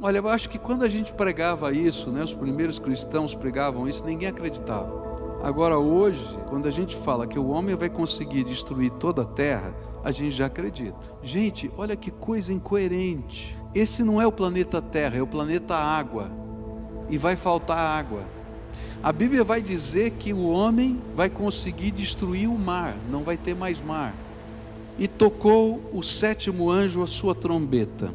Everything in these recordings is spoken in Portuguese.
Olha, eu acho que quando a gente pregava isso, os primeiros cristãos pregavam isso, ninguém acreditava. Agora hoje, quando a gente fala que o homem vai conseguir destruir toda a terra, a gente já acredita. Gente, olha que coisa incoerente. Esse não é o planeta Terra, é o planeta Água. E vai faltar água. A Bíblia vai dizer que o homem vai conseguir destruir o mar, não vai ter mais mar. E tocou o 7º anjo a sua trombeta.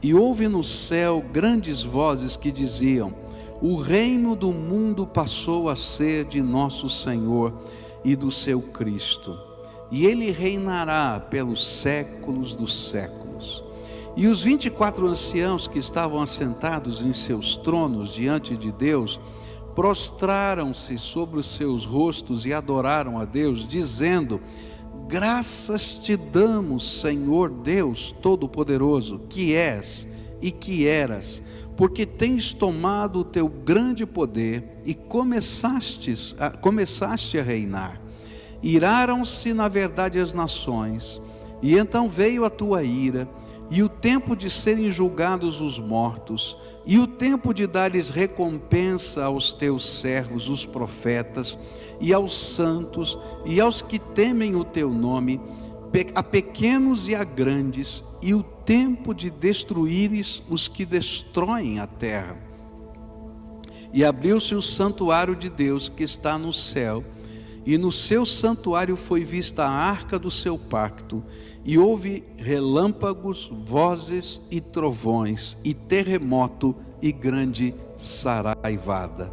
E houve no céu grandes vozes que diziam: o reino do mundo passou a ser de nosso Senhor e do seu Cristo, e ele reinará pelos séculos dos séculos. E os 24 anciãos que estavam assentados em seus tronos diante de Deus, prostraram-se sobre os seus rostos e adoraram a Deus, dizendo: graças te damos, Senhor Deus Todo-Poderoso, que és e que eras, porque tens tomado o teu grande poder e começaste a reinar. Iraram-se na verdade as nações, e então veio a tua ira, e o tempo de serem julgados os mortos, e o tempo de dares recompensa aos teus servos, os profetas, e aos santos, e aos que temem o teu nome, a pequenos e a grandes, e o tempo de destruíres os que destroem a terra. E abriu-se o santuário de Deus que está no céu, e no seu santuário foi vista a arca do seu pacto, e houve relâmpagos, vozes e trovões, e terremoto e grande saraivada.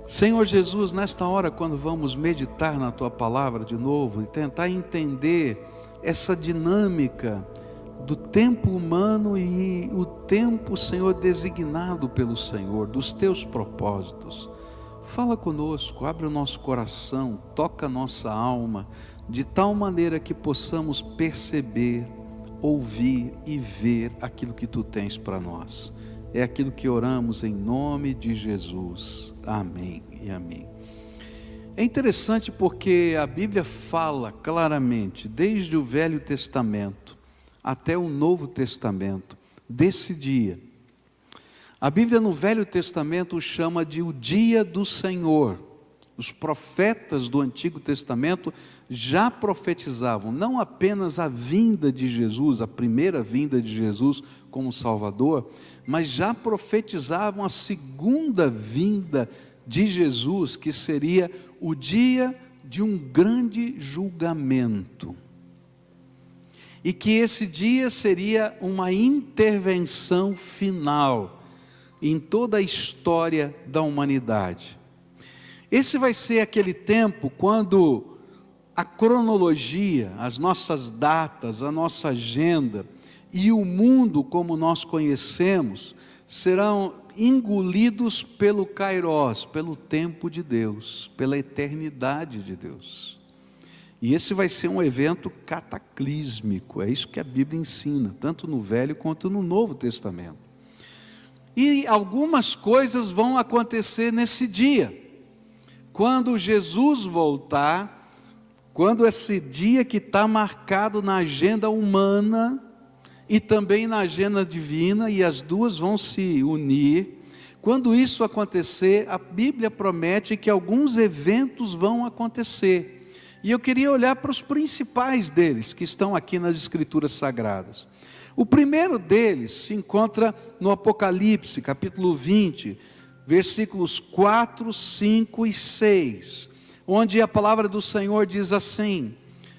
Senhor Jesus, nesta hora, quando vamos meditar na tua palavra de novo e tentar entender essa dinâmica do tempo humano e o tempo, Senhor, designado pelo Senhor, dos teus propósitos, fala conosco, abre o nosso coração, toca a nossa alma, de tal maneira que possamos perceber, ouvir e ver aquilo que tu tens para nós. É aquilo que oramos em nome de Jesus. Amém e amém. É interessante porque a Bíblia fala claramente, desde o Velho Testamento até o Novo Testamento, desse dia. A Bíblia no Velho Testamento o chama de o dia do Senhor. Os profetas do Antigo Testamento já profetizavam não apenas a vinda de Jesus, a primeira vinda de Jesus como Salvador, mas já profetizavam a segunda vinda de Jesus, que seria o dia de um grande julgamento. E que esse dia seria uma intervenção final em toda a história da humanidade. Esse vai ser aquele tempo quando a cronologia, as nossas datas, a nossa agenda e o mundo como nós conhecemos serão engolidos pelo Kairos, pelo tempo de Deus, pela eternidade de Deus. E esse vai ser um evento cataclísmico, é isso que a Bíblia ensina, tanto no Velho quanto no Novo Testamento. E algumas coisas vão acontecer nesse dia. Quando Jesus voltar, quando esse dia que está marcado na agenda humana e também na agenda divina, e as duas vão se unir, quando isso acontecer, a Bíblia promete que alguns eventos vão acontecer. E eu queria olhar para os principais deles, que estão aqui nas Escrituras Sagradas. O primeiro deles se encontra no Apocalipse, capítulo 20, versículos 4, 5 e 6, onde a palavra do Senhor diz assim: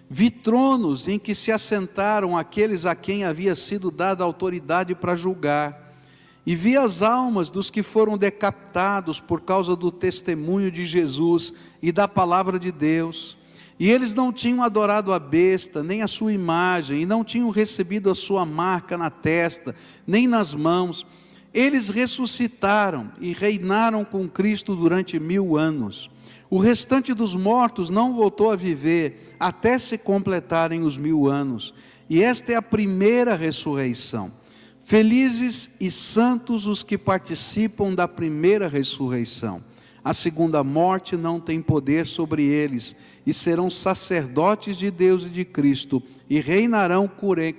vi tronos em que se assentaram aqueles a quem havia sido dada autoridade para julgar, e vi as almas dos que foram decapitados por causa do testemunho de Jesus e da palavra de Deus, e eles não tinham adorado a besta, nem a sua imagem, e não tinham recebido a sua marca na testa, nem nas mãos. Eles ressuscitaram e reinaram com Cristo durante 1000 anos. O restante dos mortos não voltou a viver, até se completarem os 1000 anos. E esta é a primeira ressurreição. Felizes e santos os que participam da primeira ressurreição. A segunda morte não tem poder sobre eles, e serão sacerdotes de Deus e de Cristo, e reinarão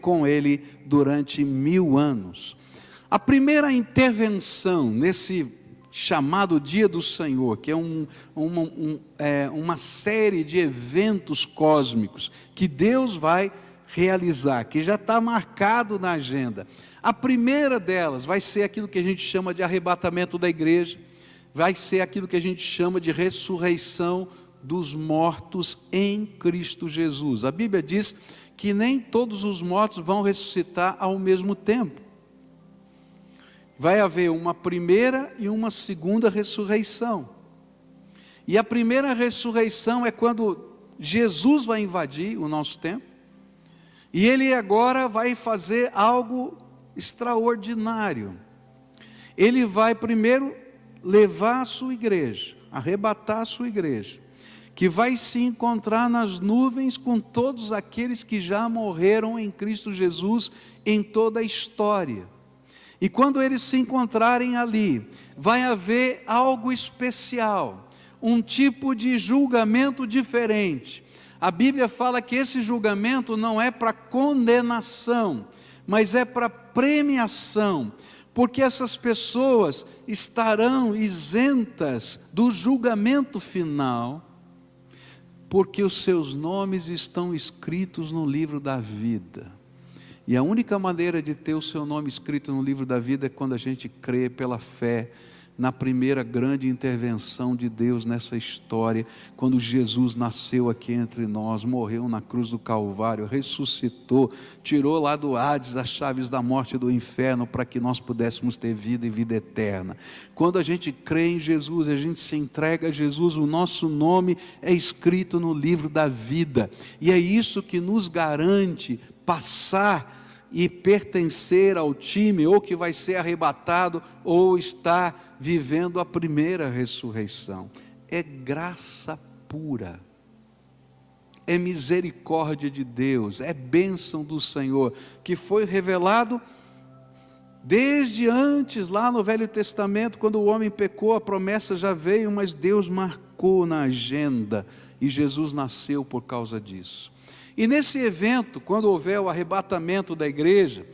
com ele durante 1000 anos. A primeira intervenção nesse chamado Dia do Senhor, que é uma série de eventos cósmicos que Deus vai realizar, que já está marcado na agenda. A primeira delas vai ser aquilo que a gente chama de arrebatamento da igreja, vai ser aquilo que a gente chama de ressurreição dos mortos em Cristo Jesus. A Bíblia diz que nem todos os mortos vão ressuscitar ao mesmo tempo. Vai haver uma primeira e uma segunda ressurreição. E a primeira ressurreição é quando Jesus vai invadir o nosso tempo, e Ele agora vai fazer algo extraordinário. Ele vai primeiro levar a sua igreja, arrebatar a sua igreja, que vai se encontrar nas nuvens com todos aqueles que já morreram em Cristo Jesus em toda a história. E quando eles se encontrarem ali, vai haver algo especial, um tipo de julgamento diferente. A Bíblia fala que esse julgamento não é para condenação, mas é para premiação, porque essas pessoas estarão isentas do julgamento final, porque os seus nomes estão escritos no livro da vida. E a única maneira de ter o seu nome escrito no livro da vida é quando a gente crê pela fé na primeira grande intervenção de Deus nessa história, quando Jesus nasceu aqui entre nós, morreu na cruz do Calvário, ressuscitou, tirou lá do Hades as chaves da morte e do inferno, para que nós pudéssemos ter vida e vida eterna. Quando a gente crê em Jesus, a gente se entrega a Jesus, o nosso nome é escrito no livro da vida, e é isso que nos garante passar e pertencer ao time, ou que vai ser arrebatado, ou está vivendo a primeira ressurreição. É graça pura, é misericórdia de Deus, é bênção do Senhor, que foi revelado desde antes, lá no Velho Testamento, quando o homem pecou, a promessa já veio, mas Deus marcou na agenda, e Jesus nasceu por causa disso. E nesse evento, quando houver o arrebatamento da igreja,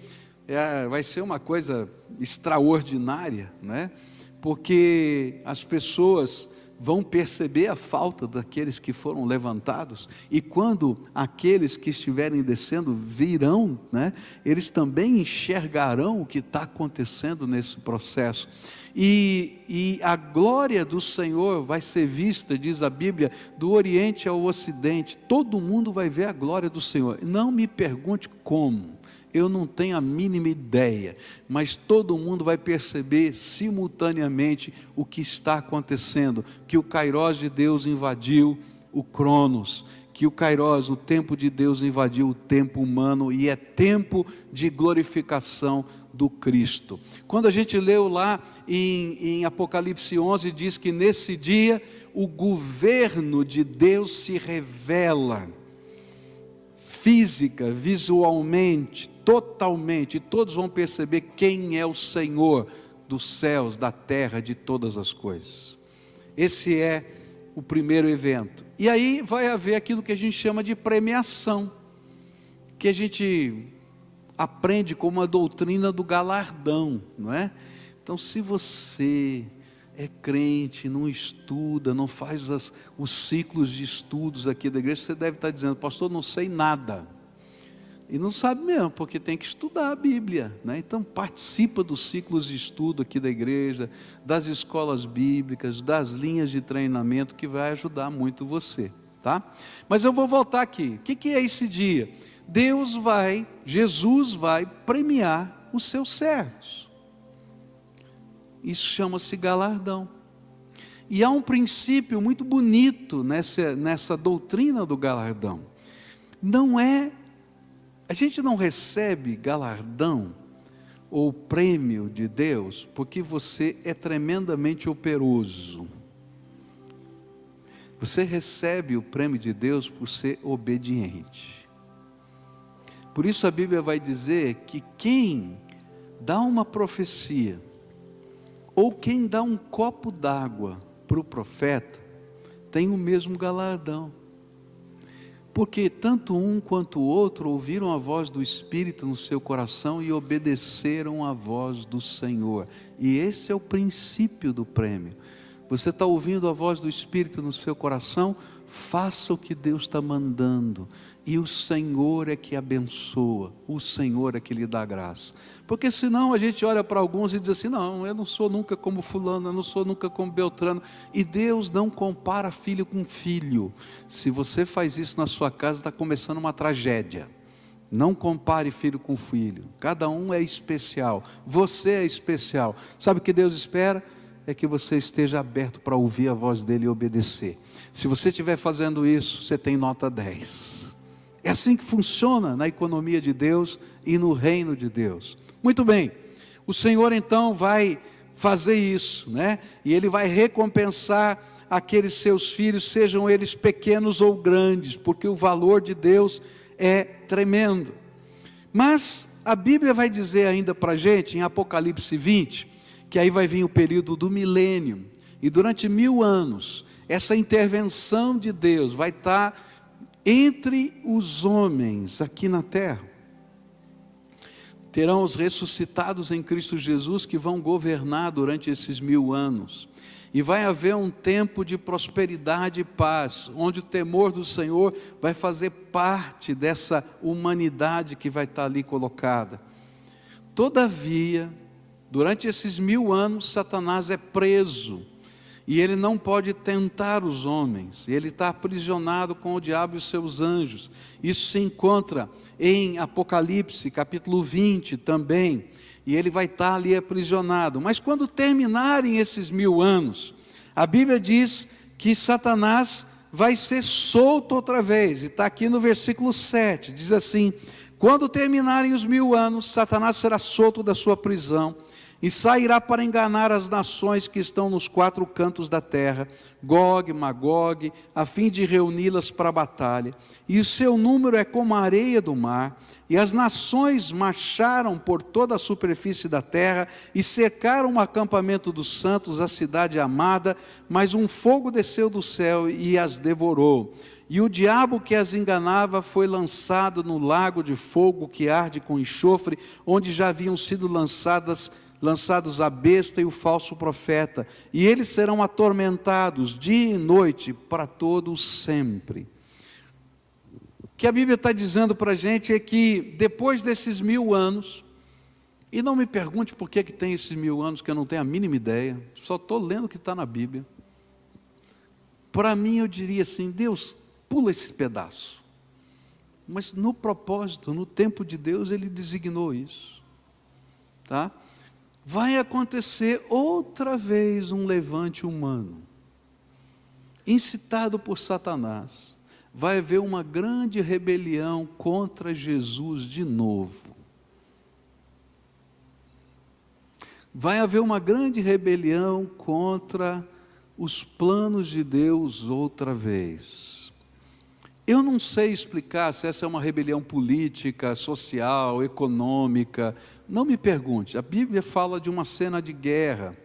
vai ser uma coisa extraordinária, né? Porque as pessoas vão perceber a falta daqueles que foram levantados, e quando aqueles que estiverem descendo virão, né, eles também enxergarão o que está acontecendo nesse processo. E a glória do Senhor vai ser vista, diz a Bíblia, do Oriente ao Ocidente. Todo mundo vai ver a glória do Senhor. Não me pergunte como, eu não tenho a mínima ideia, mas todo mundo vai perceber simultaneamente o que está acontecendo, que o Kairós de Deus invadiu o Cronos, que o Kairós, o tempo de Deus, invadiu o tempo humano, e é tempo de glorificação do Cristo. Quando a gente leu lá em Apocalipse 11, diz que nesse dia o governo de Deus se revela, física, visualmente, totalmente, e todos vão perceber quem é o Senhor dos céus, da terra, de todas as coisas. Esse é o primeiro evento. E aí vai haver aquilo que a gente chama de premiação, que a gente aprende como a doutrina do galardão, não é? Então, se você é crente, não estuda, não faz os ciclos de estudos aqui da igreja, você deve estar dizendo: pastor, não sei nada. E não sabe mesmo, porque tem que estudar a Bíblia, né? Então participa dos ciclos de estudo aqui da igreja, das escolas bíblicas, das linhas de treinamento, que vai ajudar muito você, tá? Mas eu vou voltar aqui. O que é esse dia? Jesus vai premiar os seus servos. Isso chama-se galardão. E há um princípio muito bonito nessa doutrina do galardão. A gente não recebe galardão ou prêmio de Deus porque você é tremendamente operoso. Você recebe o prêmio de Deus por ser obediente. Por isso a Bíblia vai dizer que quem dá uma profecia, ou quem dá um copo d'água para o profeta, tem o mesmo galardão. Porque tanto um quanto o outro ouviram a voz do Espírito no seu coração e obedeceram à voz do Senhor. E esse é o princípio do prêmio. Você está ouvindo a voz do Espírito no seu coração? Faça o que Deus está mandando. E o Senhor é que abençoa, o Senhor é que lhe dá graça. Porque senão a gente olha para alguns e diz assim, não, eu não sou nunca como fulano, eu não sou nunca como Beltrano. E Deus não compara filho com filho. Se você faz isso na sua casa, está começando uma tragédia. Não compare filho com filho, cada um é especial, você é especial. Sabe o que Deus espera? É que você esteja aberto para ouvir a voz dele e obedecer. Se você estiver fazendo isso, você tem nota 10. É assim que funciona na economia de Deus e no reino de Deus. Muito bem, o Senhor então vai fazer isso, né? E Ele vai recompensar aqueles seus filhos, sejam eles pequenos ou grandes, porque o valor de Deus é tremendo. Mas a Bíblia vai dizer ainda para a gente, em Apocalipse 20, que aí vai vir o período do milênio, e durante 1000 anos, essa intervenção de Deus vai estar entre os homens aqui na terra. Terão os ressuscitados em Cristo Jesus que vão governar durante esses 1000 anos. E vai haver um tempo de prosperidade e paz, onde o temor do Senhor vai fazer parte dessa humanidade que vai estar ali colocada. Todavia, durante esses 1000 anos, Satanás é preso. E ele não pode tentar os homens, ele está aprisionado com o diabo e os seus anjos. Isso se encontra em Apocalipse, capítulo 20 também, e ele vai estar ali aprisionado. Mas quando terminarem esses 1000 anos, a Bíblia diz que Satanás vai ser solto outra vez, e está aqui no versículo 7, diz assim: quando terminarem os 1000 anos, Satanás será solto da sua prisão, e sairá para enganar as nações que estão nos 4 cantos da terra, Gog, Magog, a fim de reuni-las para a batalha. E o seu número é como a areia do mar. E as nações marcharam por toda a superfície da terra e cercaram o acampamento dos santos, a cidade amada, mas um fogo desceu do céu e as devorou. E o diabo que as enganava foi lançado no lago de fogo que arde com enxofre, onde já haviam sido lançados a besta e o falso profeta, e eles serão atormentados dia e noite para todo sempre. O que a Bíblia está dizendo para a gente é que depois desses 1000 anos, e não me pergunte por que tem esses 1000 anos, que eu não tenho a mínima ideia, só estou lendo o que está na Bíblia. Para mim eu diria assim, Deus, pula esse pedaço. Mas no propósito, no tempo de Deus, Ele designou isso. Tá? Vai acontecer outra vez um levante humano, incitado por Satanás. Vai haver uma grande rebelião contra Jesus de novo. Vai haver uma grande rebelião contra os planos de Deus outra vez. Eu não sei explicar se essa é uma rebelião política, social, econômica. Não me pergunte, a Bíblia fala de uma cena de guerra,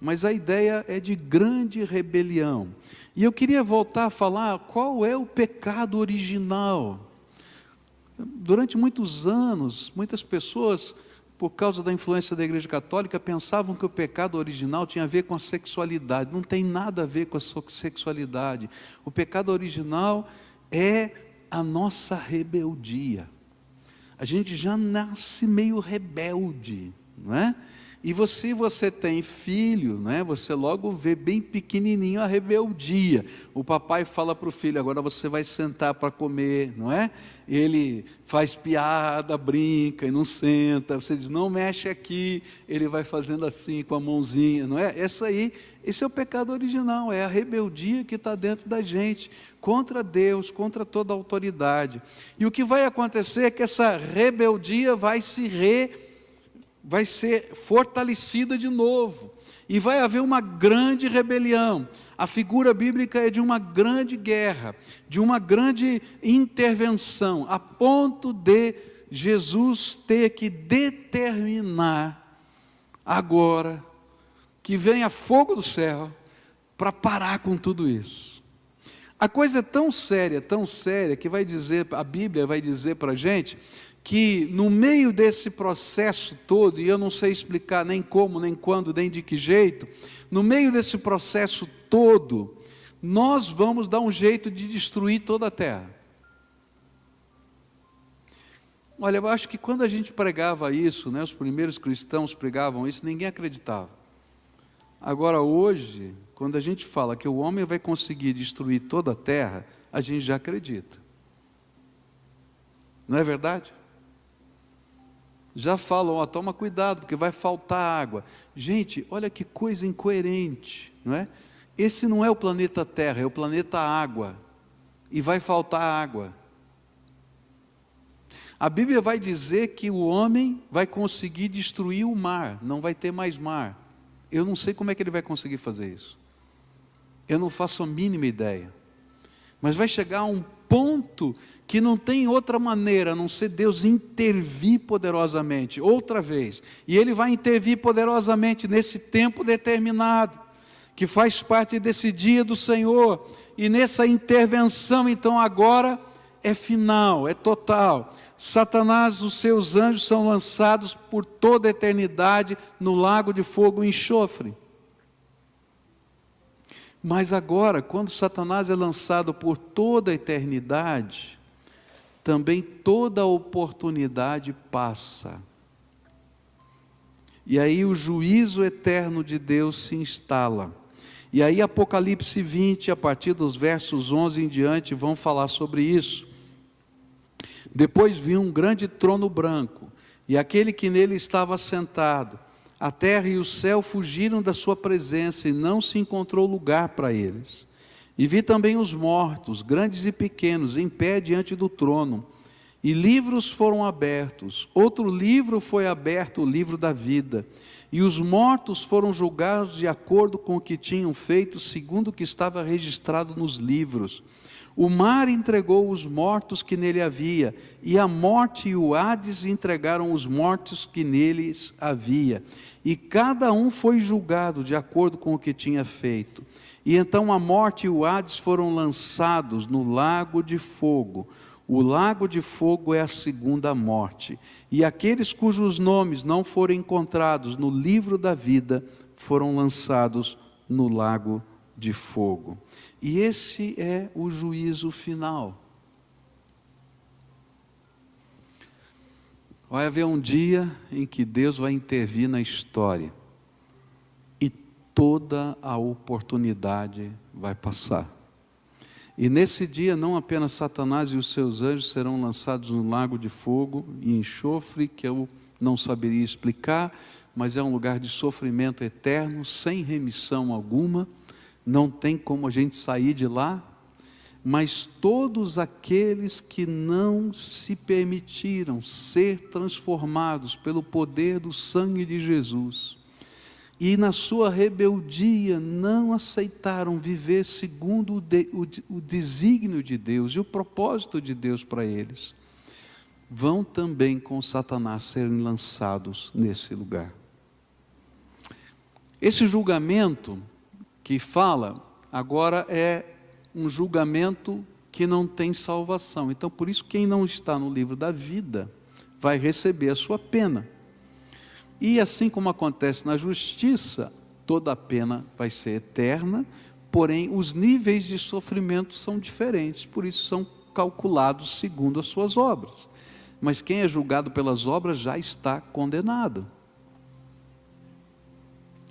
mas a ideia é de grande rebelião. E eu queria voltar a falar qual é o pecado original. Durante muitos anos, muitas pessoas, por causa da influência da Igreja Católica, pensavam que o pecado original tinha a ver com a sexualidade. Não tem nada a ver com a sexualidade. O pecado original é a nossa rebeldia. A gente já nasce meio rebelde, não é? E você tem filho, né? Você logo vê bem pequenininho a rebeldia. O papai fala para o filho, agora você vai sentar para comer, não é? Ele faz piada, brinca e não senta. Você diz, não mexe aqui. Ele vai fazendo assim com a mãozinha, não é? Esse é o pecado original, é a rebeldia que está dentro da gente, contra Deus, contra toda a autoridade. E o que vai acontecer é que essa rebeldia vai ser fortalecida de novo, e vai haver uma grande rebelião. A figura bíblica é de uma grande guerra, de uma grande intervenção, a ponto de Jesus ter que determinar agora que venha fogo do céu para parar com tudo isso. A coisa é tão séria, que vai dizer, a Bíblia vai dizer para a gente, que no meio desse processo todo, e eu não sei explicar nem como, nem quando, nem de que jeito, no meio desse processo todo, nós vamos dar um jeito de destruir toda a terra. Olha, eu acho que quando a gente pregava isso, os primeiros cristãos pregavam isso, ninguém acreditava. Agora hoje, quando a gente fala que o homem vai conseguir destruir toda a terra, a gente já acredita. Não é verdade? Já falam, toma cuidado, porque vai faltar água. Gente, olha que coisa incoerente, não é? Esse não é o planeta Terra, é o planeta Água. E vai faltar água. A Bíblia vai dizer que o homem vai conseguir destruir o mar, não vai ter mais mar. Eu não sei como é que ele vai conseguir fazer isso. Eu não faço a mínima ideia. Mas vai chegar a um ponto que não tem outra maneira a não ser Deus intervir poderosamente, outra vez. E Ele vai intervir poderosamente nesse tempo determinado, que faz parte desse dia do Senhor. E nessa intervenção, então, agora é final, é total. Satanás, os seus anjos são lançados por toda a eternidade no lago de fogo e enxofre. Mas agora, quando Satanás é lançado por toda a eternidade, também toda a oportunidade passa. E aí o juízo eterno de Deus se instala. E aí Apocalipse 20, a partir dos versos 11 em diante, vão falar sobre isso. Depois vi um grande trono branco, e aquele que nele estava sentado. A terra e o céu fugiram da sua presença, e não se encontrou lugar para eles. E vi também os mortos, grandes e pequenos, em pé diante do trono. E livros foram abertos. Outro livro foi aberto, o livro da vida. E os mortos foram julgados de acordo com o que tinham feito, segundo o que estava registrado nos livros. O mar entregou os mortos que nele havia, e a morte e o Hades entregaram os mortos que neles havia. E cada um foi julgado de acordo com o que tinha feito. E então a morte e o Hades foram lançados no lago de fogo. O lago de fogo é a segunda morte. E aqueles cujos nomes não foram encontrados no livro da vida, foram lançados no lago de fogo. E esse é o juízo final. Vai haver um dia em que Deus vai intervir na história e toda a oportunidade vai passar. E nesse dia não apenas Satanás e os seus anjos serão lançados no lago de fogo e enxofre, que eu não saberia explicar, mas é um lugar de sofrimento eterno, sem remissão alguma. Não tem como a gente sair de lá, mas todos aqueles que não se permitiram ser transformados pelo poder do sangue de Jesus, e na sua rebeldia não aceitaram viver segundo o desígnio de Deus e o propósito de Deus para eles, vão também com Satanás serem lançados nesse lugar. Esse julgamento que fala, agora é um julgamento que não tem salvação. Então, por isso, quem não está no livro da vida, vai receber a sua pena. E assim como acontece na justiça, toda a pena vai ser eterna, porém, os níveis de sofrimento são diferentes, por isso são calculados segundo as suas obras. Mas quem é julgado pelas obras já está condenado.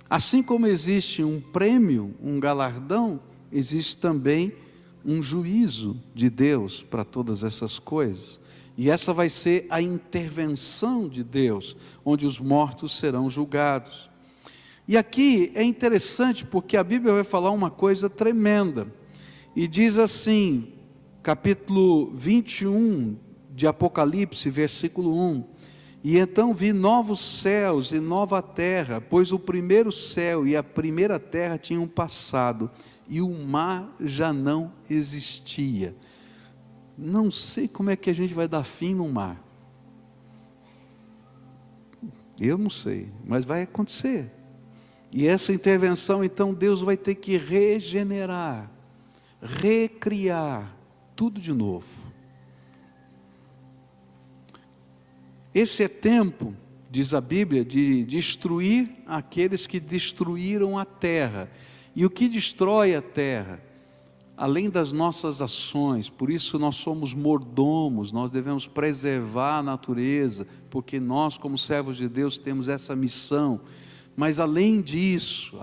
Assim como existe um prêmio, um galardão, existe também um juízo de Deus para todas essas coisas. E essa vai ser a intervenção de Deus, onde os mortos serão julgados. E aqui é interessante porque a Bíblia vai falar uma coisa tremenda. E diz assim, capítulo 21 de Apocalipse, versículo 1. E então vi novos céus e nova terra, pois o primeiro céu e a primeira terra tinham passado, e o mar já não existia. Não sei como é que a gente vai dar fim no mar. Eu não sei, mas vai acontecer. E essa intervenção, então, Deus vai ter que regenerar recriar tudo de novo. Esse é tempo, diz a Bíblia, de destruir aqueles que destruíram a terra. E o que destrói a terra? Além das nossas ações, por isso nós somos mordomos, nós devemos preservar a natureza, porque nós, como servos de Deus, temos essa missão. Mas além disso,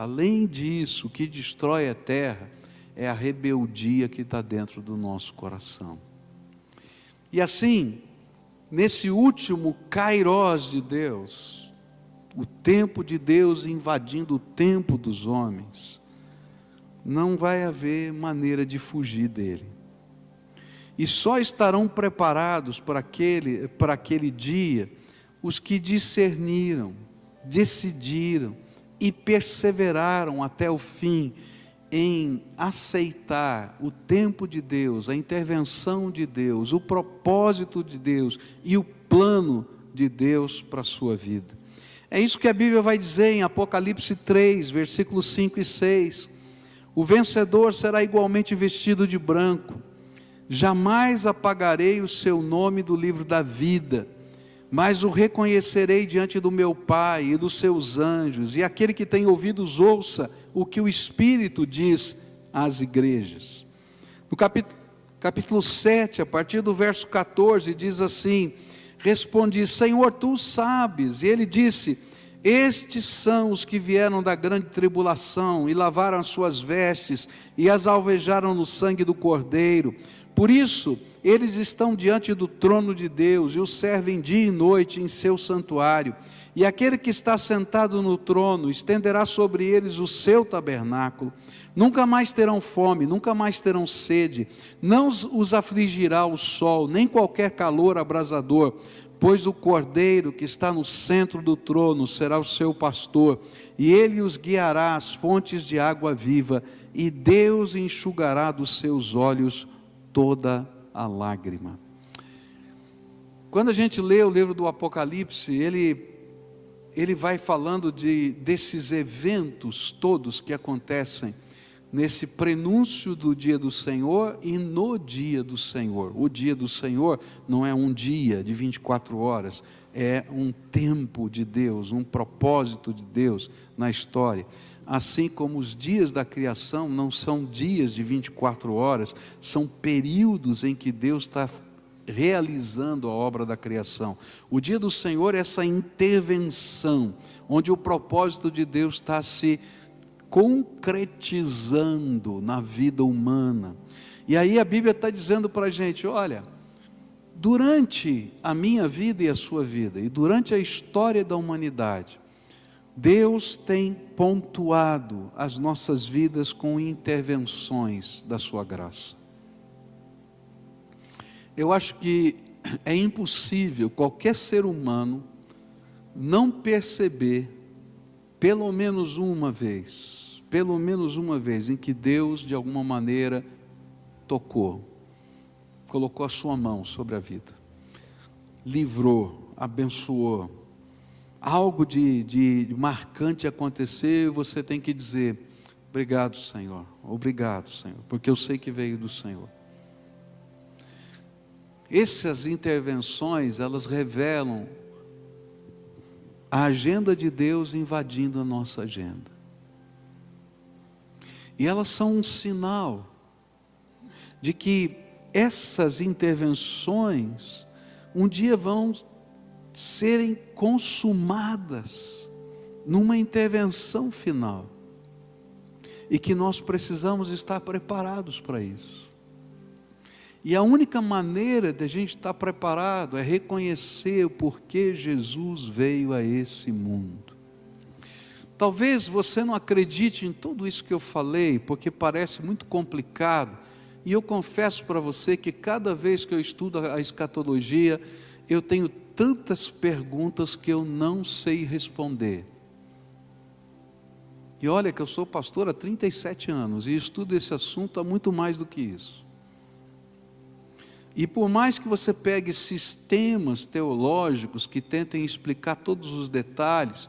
o que destrói a terra é a rebeldia que está dentro do nosso coração. E assim, nesse último kairós de Deus, o tempo de Deus invadindo o tempo dos homens, não vai haver maneira de fugir dele. E só estarão preparados para aquele dia os que discerniram, decidiram e perseveraram até o fim em aceitar o tempo de Deus, a intervenção de Deus, o propósito de Deus e o plano de Deus para a sua vida. É isso que a Bíblia vai dizer em Apocalipse 3, versículos 5 e 6. O vencedor será igualmente vestido de branco. Jamais apagarei o seu nome do livro da vida, mas o reconhecerei diante do meu Pai e dos seus anjos. E aquele que tem ouvidos, ouça o que o Espírito diz às igrejas. No capítulo 7, a partir do verso 14, diz assim: respondi, Senhor, tu sabes. E ele disse: estes são os que vieram da grande tribulação e lavaram as suas vestes e as alvejaram no sangue do Cordeiro. Por isso, eles estão diante do trono de Deus e o servem dia e noite em seu santuário. E aquele que está sentado no trono estenderá sobre eles o seu tabernáculo. Nunca mais terão fome, nunca mais terão sede. Não os afligirá o sol, nem qualquer calor abrasador. Pois o Cordeiro que está no centro do trono será o seu pastor, e ele os guiará às fontes de água viva, e Deus enxugará dos seus olhos toda a lágrima. Quando a gente lê o livro do Apocalipse, ele vai falando desses eventos todos que acontecem nesse prenúncio do dia do Senhor e no dia do Senhor. O dia do Senhor não é um dia de 24 horas, é um tempo de Deus, um propósito de Deus na história. Assim como os dias da criação não são dias de 24 horas, são períodos em que Deus está realizando a obra da criação. O dia do Senhor é essa intervenção, onde o propósito de Deus está se concretizando na vida humana. E aí a Bíblia está dizendo para a gente, olha, durante a minha vida e a sua vida, e durante a história da humanidade, Deus tem pontuado as nossas vidas com intervenções da sua graça. Eu acho que é impossível qualquer ser humano não perceber pelo menos uma vez em que Deus de alguma maneira tocou, colocou a sua mão sobre a vida, livrou, abençoou, algo de marcante aconteceu e você tem que dizer, obrigado Senhor, porque eu sei que veio do Senhor. Essas intervenções, elas revelam a agenda de Deus invadindo a nossa agenda. E elas são um sinal de que essas intervenções um dia vão serem consumadas numa intervenção final. E que nós precisamos estar preparados para isso. E a única maneira de a gente estar preparado é reconhecer o porquê Jesus veio a esse mundo. Talvez você não acredite em tudo isso que eu falei, porque parece muito complicado. E eu confesso para você que cada vez que eu estudo a escatologia, eu tenho tantas perguntas que eu não sei responder. E olha que eu sou pastor há 37 anos e estudo esse assunto há muito mais do que isso. E por mais que você pegue sistemas teológicos que tentem explicar todos os detalhes,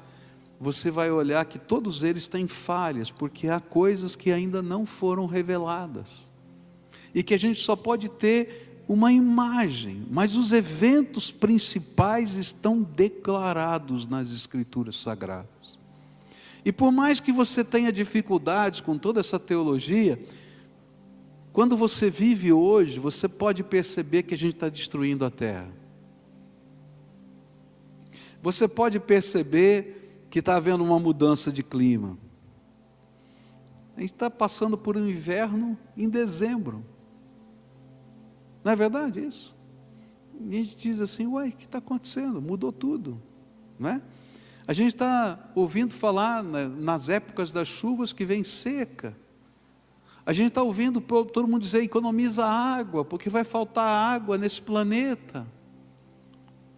você vai olhar que todos eles têm falhas, porque há coisas que ainda não foram reveladas. e que a gente só pode ter uma imagem, mas os eventos principais estão declarados nas Escrituras Sagradas. E por mais que você tenha dificuldades com toda essa teologia, quando você vive hoje, você pode perceber que a gente está destruindo a terra. Você pode perceber que está havendo uma mudança de clima. A gente está passando por um inverno em dezembro. Não é verdade isso? E a gente diz assim, uai, o que está acontecendo? Mudou tudo, não é? A gente está ouvindo falar nas épocas das chuvas que vem seca. A gente está ouvindo todo mundo dizer, economiza água, porque vai faltar água nesse planeta.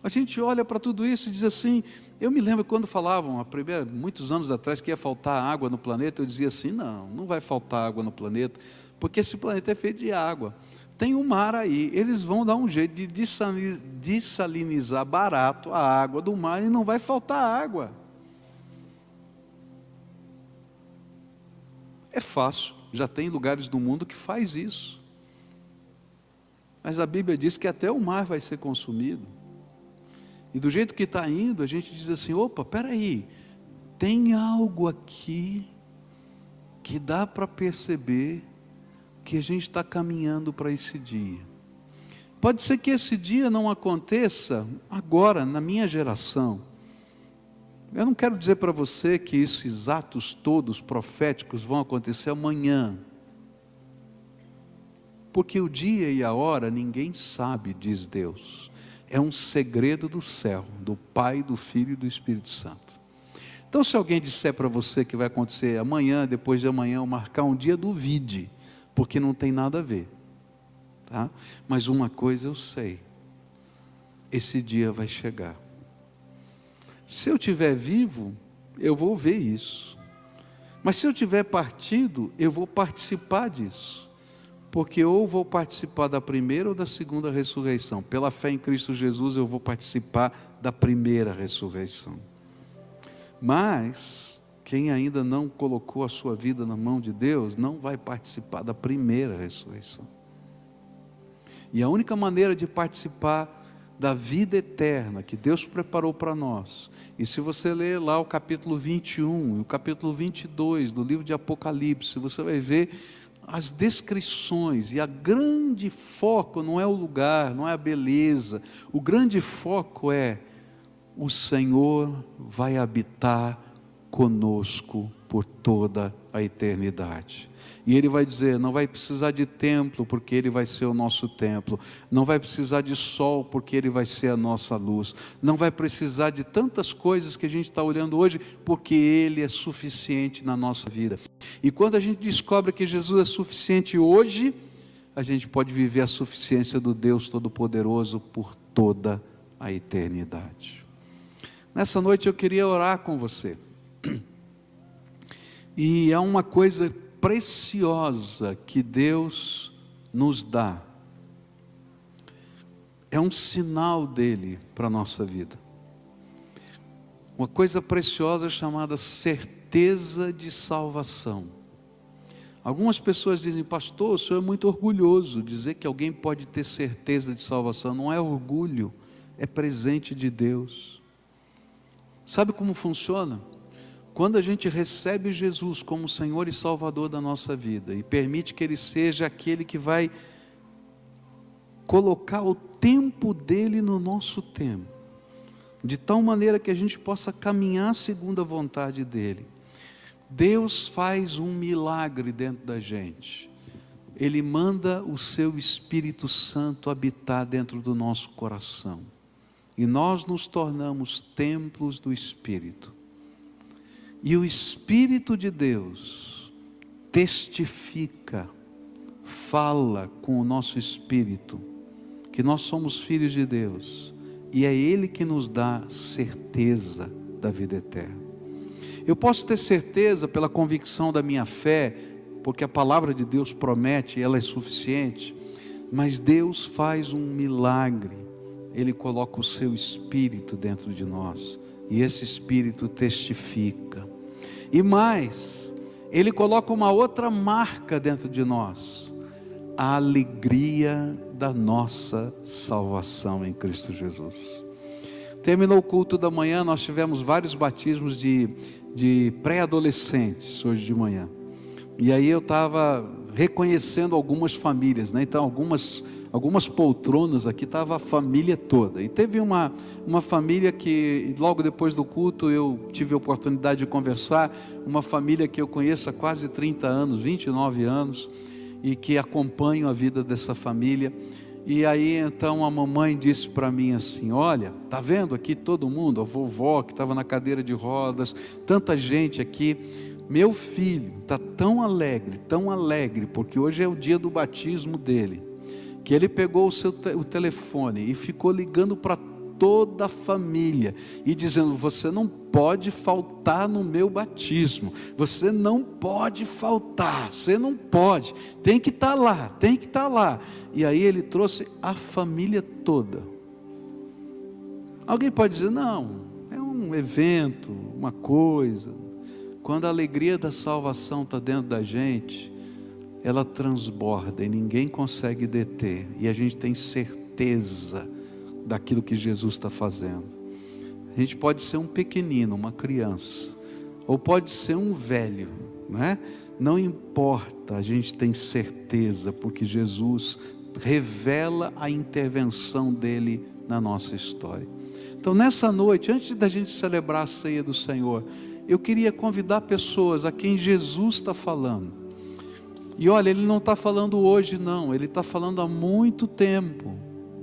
A gente olha para tudo isso e diz assim, eu me lembro quando falavam, muitos anos atrás, que ia faltar água no planeta, eu dizia assim, não vai faltar água no planeta, porque esse planeta é feito de água. Tem um mar aí, eles vão dar um jeito de dessalinizar barato a água do mar e não vai faltar água. É fácil, já tem lugares do mundo que faz isso. Mas a Bíblia diz que até o mar vai ser consumido. E do jeito que está indo, a gente diz assim, opa, peraí, tem algo aqui que dá para perceber que a gente está caminhando para esse dia. Pode ser que esse dia não aconteça agora, na minha geração. Eu não quero dizer para você que esses atos todos proféticos vão acontecer amanhã. Porque o dia e a hora ninguém sabe, diz Deus. É um segredo do céu, do Pai, do Filho e do Espírito Santo. Então, se alguém disser para você que vai acontecer amanhã, depois de amanhã, ou marcar um dia, duvide, porque não tem nada a ver. Tá? Mas uma coisa eu sei, esse dia vai chegar. Se eu estiver vivo, eu vou ver isso. Mas se eu tiver partido, eu vou participar disso. Porque ou vou participar da primeira ou da segunda ressurreição. Pela fé em Cristo Jesus, eu vou participar da primeira ressurreição. Mas quem ainda não colocou a sua vida na mão de Deus, não vai participar da primeira ressurreição. E a única maneira de participar da vida eterna que Deus preparou para nós, e se você ler lá o capítulo 21 e o capítulo 22 do livro de Apocalipse, você vai ver as descrições, e a grande foco não é o lugar, não é a beleza, o grande foco é o Senhor vai habitar conosco por toda a eternidade. E Ele vai dizer, não vai precisar de templo, porque Ele vai ser o nosso templo. Não vai precisar de sol, porque Ele vai ser a nossa luz. Não vai precisar de tantas coisas que a gente está olhando hoje, porque Ele é suficiente na nossa vida. E quando a gente descobre que Jesus é suficiente hoje, a gente pode viver a suficiência do Deus Todo-Poderoso por toda a eternidade. Nessa noite eu queria orar com você. E é uma coisa preciosa que Deus nos dá. É um sinal dele para a nossa vida. Uma coisa preciosa chamada certeza de salvação. Algumas pessoas dizem, pastor, o senhor é muito orgulhoso. Dizer que alguém pode ter certeza de salvação não é orgulho, é presente de Deus. Sabe como funciona? Quando a gente recebe Jesus como Senhor e Salvador da nossa vida e permite que Ele seja aquele que vai colocar o tempo dEle no nosso tempo, de tal maneira que a gente possa caminhar segundo a vontade dEle, Deus faz um milagre dentro da gente. Ele manda o seu Espírito Santo habitar dentro do nosso coração. E nós nos tornamos templos do Espírito. E o Espírito de Deus testifica, fala com o nosso espírito, que nós somos filhos de Deus, e é Ele que nos dá certeza da vida eterna. Eu posso ter certeza pela convicção da minha fé, porque a palavra de Deus promete, ela é suficiente, mas Deus faz um milagre, Ele coloca o seu Espírito dentro de nós, e esse Espírito testifica. E mais, Ele coloca uma outra marca dentro de nós. a alegria da nossa salvação em Cristo Jesus. Terminou o culto da manhã, nós tivemos vários batismos de pré-adolescentes hoje de manhã. E aí eu estava reconhecendo algumas famílias, né? Então algumas poltronas aqui, estava a família toda. E teve uma família que logo depois do culto eu tive a oportunidade de conversar, uma família que eu conheço há quase 30 anos, 29 anos, e que acompanho a vida dessa família. E aí então a mamãe disse para mim assim: olha, tá vendo aqui todo mundo, a vovó que estava na cadeira de rodas, tanta gente aqui, meu filho está tão alegre, porque hoje é o dia do batismo dele, que ele pegou o telefone e ficou ligando para toda a família e dizendo: você não pode faltar no meu batismo, você não pode faltar, você não pode, tem que estar lá. E aí ele trouxe a família toda. Alguém pode dizer: não, é um evento, uma coisa. Quando a alegria da salvação está dentro da gente, ela transborda e ninguém consegue deter, e a gente tem certeza daquilo que Jesus está fazendo. A gente pode ser um pequenino, uma criança, ou pode ser um velho, né? Não importa, a gente tem certeza, porque Jesus revela a intervenção dele na nossa história. Então nessa noite, antes da gente celebrar a ceia do Senhor, eu queria convidar pessoas a quem Jesus está falando. E olha, Ele não está falando hoje não, Ele está falando há muito tempo,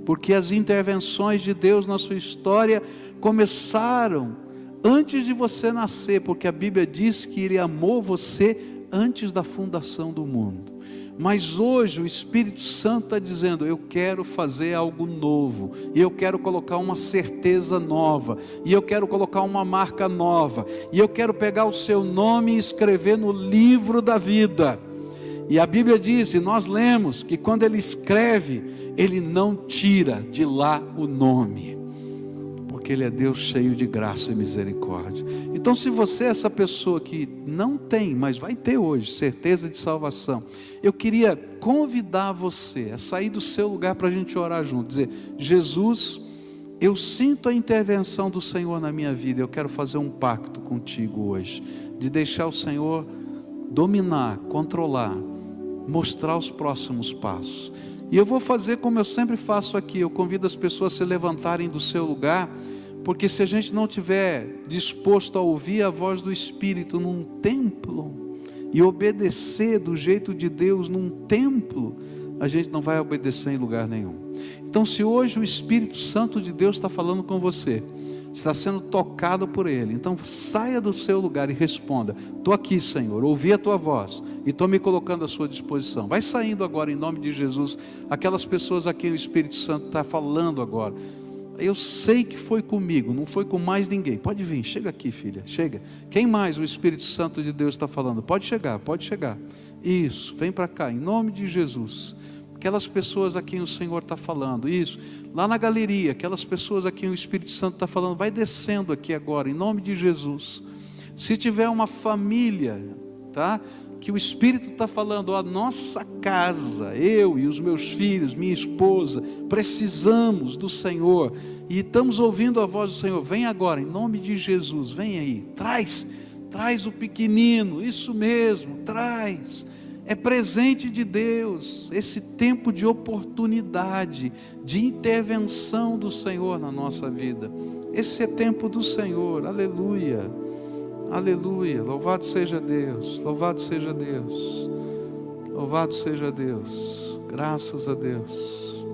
porque as intervenções de Deus na sua história começaram antes de você nascer, porque a Bíblia diz que Ele amou você antes da fundação do mundo. Mas hoje o Espírito Santo está dizendo: eu quero fazer algo novo, e eu quero colocar uma certeza nova, e eu quero colocar uma marca nova, e eu quero pegar o seu nome e escrever no livro da vida. E a Bíblia diz, e nós lemos, que quando Ele escreve, Ele não tira de lá o nome, porque Ele é Deus cheio de graça e misericórdia. Então se você é essa pessoa que não tem, mas vai ter hoje, certeza de salvação, eu queria convidar você a sair do seu lugar para a gente orar junto, dizer: Jesus, eu sinto a intervenção do Senhor na minha vida, eu quero fazer um pacto contigo hoje, de deixar o Senhor dominar, controlar, mostrar os próximos passos. E eu vou fazer como eu sempre faço aqui, eu convido as pessoas a se levantarem do seu lugar, porque se a gente não estiver disposto a ouvir a voz do Espírito num templo, e obedecer do jeito de Deus num templo, a gente não vai obedecer em lugar nenhum. Então se hoje o Espírito Santo de Deus está falando com você, está sendo tocado por Ele, então saia do seu lugar e responda: estou aqui, Senhor, ouvi a tua voz e estou me colocando à sua disposição. Vai saindo agora em nome de Jesus, aquelas pessoas a quem o Espírito Santo está falando agora. Eu sei que foi comigo, não foi com mais ninguém. Pode vir, chega aqui, filha, chega. Quem mais o Espírito Santo de Deus está falando? Pode chegar, pode chegar. Isso, vem para cá, em nome de Jesus. Aquelas pessoas a quem o Senhor está falando, isso, lá na galeria, aquelas pessoas a quem o Espírito Santo está falando, vai descendo aqui agora, em nome de Jesus. Se tiver uma família, tá, que o Espírito está falando: a nossa casa, eu e os meus filhos, minha esposa, precisamos do Senhor, e estamos ouvindo a voz do Senhor, vem agora, em nome de Jesus, vem aí, traz o pequenino, isso mesmo, traz. É presente de Deus, esse tempo de oportunidade, de intervenção do Senhor na nossa vida. Esse é tempo do Senhor, aleluia, aleluia, louvado seja Deus, louvado seja Deus, louvado seja Deus, graças a Deus,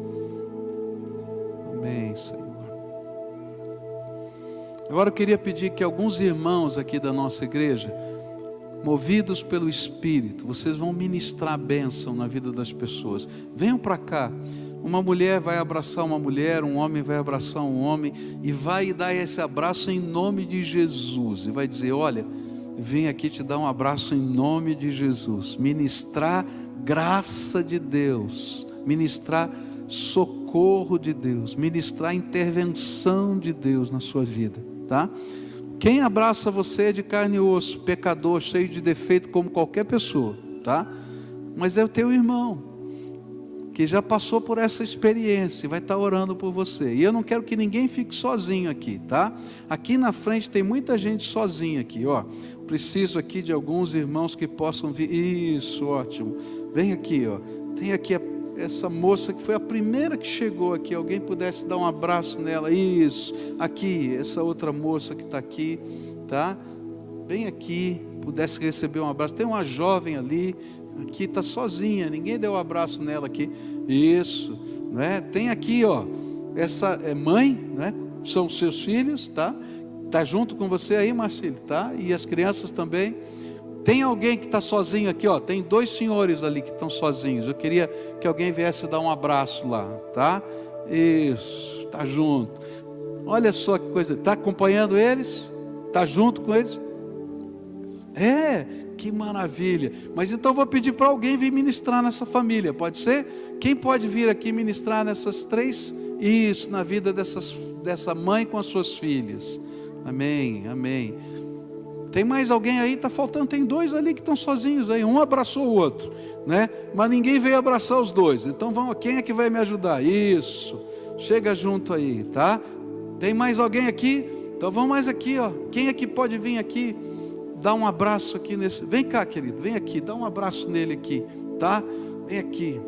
amém, Senhor. Agora eu queria pedir que alguns irmãos aqui da nossa igreja, movidos pelo Espírito, vocês vão ministrar bênção na vida das pessoas. Venham para cá. Uma mulher vai abraçar uma mulher, um homem vai abraçar um homem, e vai dar esse abraço em nome de Jesus, e vai dizer: olha, vim aqui te dar um abraço em nome de Jesus, ministrar graça de Deus, ministrar socorro de Deus, ministrar intervenção de Deus na sua vida, tá? Quem abraça você é de carne e osso, pecador, cheio de defeito como qualquer pessoa, tá? Mas é o teu irmão. que já passou por essa experiência e vai estar orando por você. E eu não quero que ninguém fique sozinho aqui, tá? Aqui na frente tem muita gente sozinha aqui, ó. Preciso aqui de alguns irmãos que possam vir. Isso, ótimo. Vem aqui, ó. Tem aqui essa moça que foi a primeira que chegou aqui. Alguém pudesse dar um abraço nela. Isso. Aqui, essa outra moça que está aqui, tá? Bem aqui, pudesse receber um abraço. Tem uma jovem ali. Aqui está sozinha, ninguém deu um abraço nela aqui. Isso, né? Tem aqui, ó, essa é mãe, né? São seus filhos, tá? Tá junto com você aí, Marcílio, tá? E as crianças também. Tem alguém que está sozinho aqui, ó? Tem 2 senhores ali que estão sozinhos. Eu queria que alguém viesse dar um abraço lá, tá? Isso, tá junto. Olha só que coisa. Tá acompanhando eles? Tá junto com eles? Que maravilha. Mas então eu vou pedir para alguém vir ministrar nessa família, pode ser? Quem pode vir aqui ministrar nessas 3? Isso, na vida dessa mãe com as suas filhas. Amém, amém. Tem mais alguém aí? Está faltando, tem 2 ali que estão sozinhos aí. Um abraçou o outro, né? Mas ninguém veio abraçar os 2. Então vamos, quem é que vai me ajudar? Isso, chega junto aí, tá? Tem mais alguém aqui? Então vamos mais aqui, ó. Quem é que pode vir aqui? Dá um abraço aqui nesse. Vem cá, querido, vem aqui, dá um abraço nele aqui, tá? Vem aqui.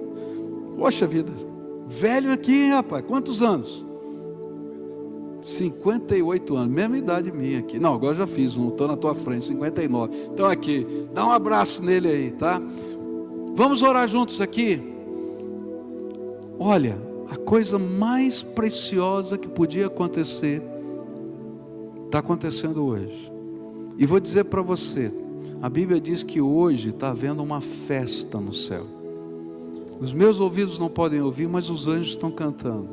Poxa vida, velho aqui, hein, rapaz? Quantos anos? 58 anos, mesma idade minha aqui. Não, agora já fiz um, estou na tua frente, 59. Então aqui, dá um abraço nele aí, tá? Vamos orar juntos aqui. Olha, a coisa mais preciosa que podia acontecer está acontecendo hoje. E vou dizer para você, a Bíblia diz que hoje está havendo uma festa no céu. Os meus ouvidos não podem ouvir, mas os anjos estão cantando.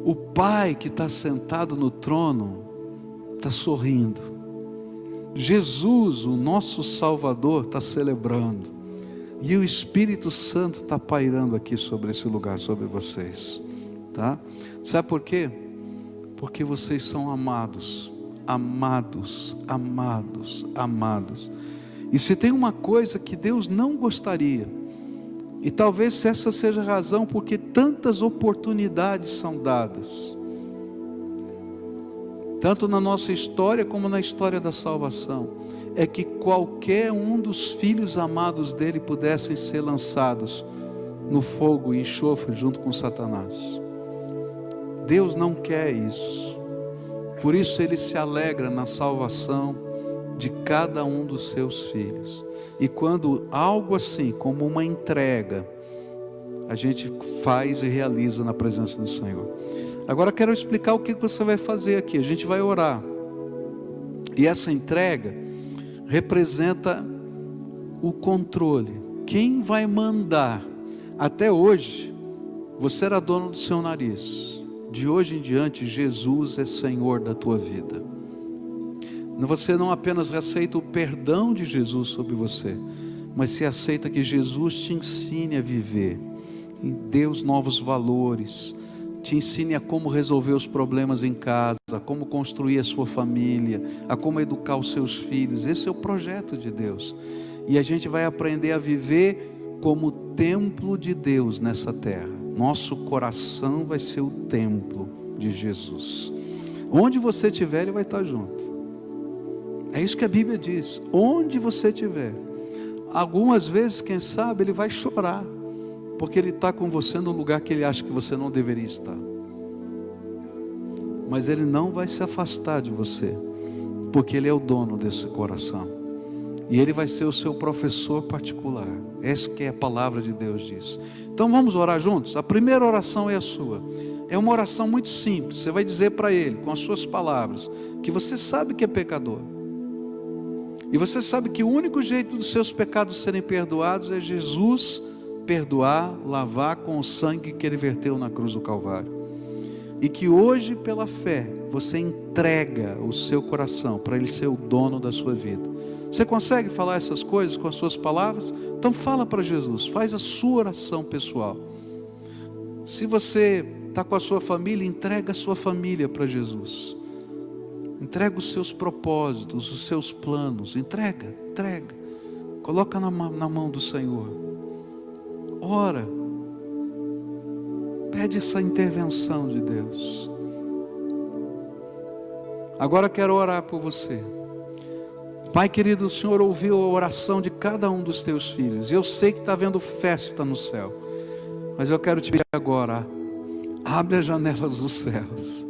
O Pai que está sentado no trono está sorrindo. Jesus, o nosso Salvador, está celebrando. E o Espírito Santo está pairando aqui sobre esse lugar, sobre vocês, tá? Sabe por quê? Porque vocês são amados. Amados, amados, amados. E se tem uma coisa que Deus não gostaria, e talvez essa seja a razão porque tantas oportunidades são dadas, tanto na nossa história como na história da salvação, é que qualquer um dos filhos amados dele pudessem ser lançados no fogo e enxofre junto com Satanás. Deus não quer isso. Por isso Ele se alegra na salvação de cada um dos seus filhos. E quando algo assim, como uma entrega, a gente faz e realiza na presença do Senhor. Agora quero explicar o que você vai fazer aqui. A gente vai orar. E essa entrega representa o controle. Quem vai mandar? Até hoje, você era dono do seu nariz. De hoje em diante, Jesus é Senhor da tua vida. Você não apenas aceita o perdão de Jesus sobre você, mas se aceita que Jesus te ensine a viver, dê os novos valores, te ensine a como resolver os problemas em casa, a como construir a sua família, a como educar os seus filhos. Esse é o projeto de Deus. E a gente vai aprender a viver como templo de Deus nessa terra. Nosso coração vai ser o templo de Jesus. Onde você estiver, Ele vai estar junto. É isso que a Bíblia diz. Onde você estiver. Algumas vezes, quem sabe, Ele vai chorar, porque Ele está com você no lugar que Ele acha que você não deveria estar. Mas Ele não vai se afastar de você, porque Ele é o dono desse coração. E Ele vai ser o seu professor particular. Essa que é a palavra de Deus diz. Então vamos orar juntos? A primeira oração é a sua. É uma oração muito simples. Você vai dizer para Ele, com as suas palavras, que você sabe que é pecador. E você sabe que o único jeito dos seus pecados serem perdoados é Jesus perdoar, lavar com o sangue que Ele verteu na cruz do Calvário. E que hoje, pela fé, você entrega o seu coração para Ele ser o dono da sua vida. Você consegue falar essas coisas com as suas palavras? Então fala para Jesus, faz a sua oração pessoal. Se você está com a sua família, entrega a sua família para Jesus. Entrega os seus propósitos, os seus planos, entrega. Coloca na mão do Senhor. ora, pede essa intervenção de Deus. Agora quero orar por você. Pai querido, o Senhor ouviu a oração de cada um dos teus filhos. Eu sei que está havendo festa no céu, mas eu quero te pedir agora, abre as janelas dos céus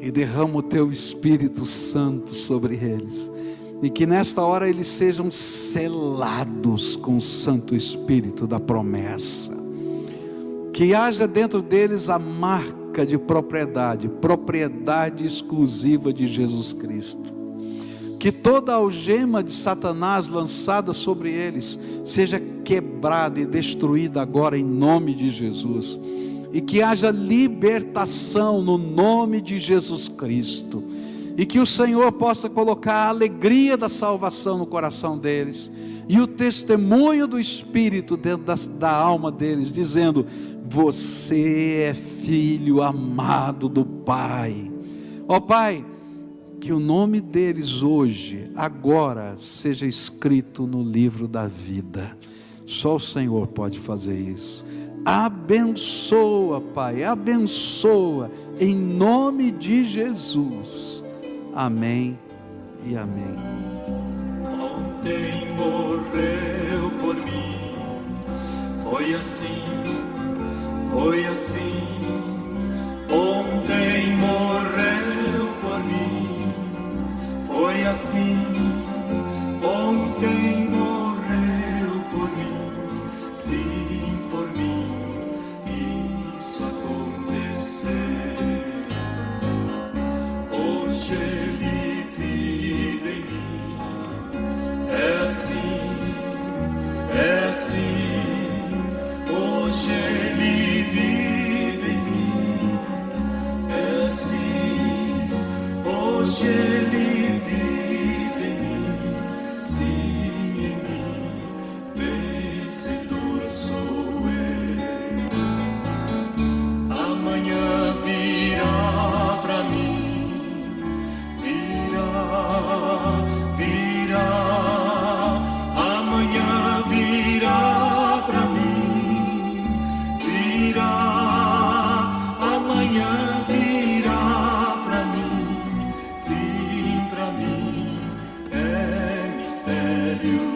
e derrama o teu Espírito Santo sobre eles, e que nesta hora eles sejam selados com o Santo Espírito da promessa, que haja dentro deles a marca de propriedade exclusiva de Jesus Cristo, que toda algema de Satanás lançada sobre eles seja quebrada e destruída agora em nome de Jesus, e que haja libertação no nome de Jesus Cristo, e que o Senhor possa colocar a alegria da salvação no coração deles, e o testemunho do Espírito dentro da alma deles, dizendo: você é filho amado do Pai. Ó Pai, que o nome deles hoje, agora, seja escrito no livro da vida. Só o Senhor pode fazer isso. Abençoa, Pai, abençoa, em nome de Jesus. Amém e amém. Ontem morreu por mim, foi assim, ontem morreu por mim, foi assim, ontem morreu por mim, sim, por mim, isso aconteceu. Hoje ele vive em mim, é assim, hoje ele vive em mim, é assim, hoje ele vive em mim, sim, em mim, vencedor sou eu. Amanhã virá pra mim, virá, amanhã virá pra mim, amanhã virá pra mim, sim, pra mim é mistério.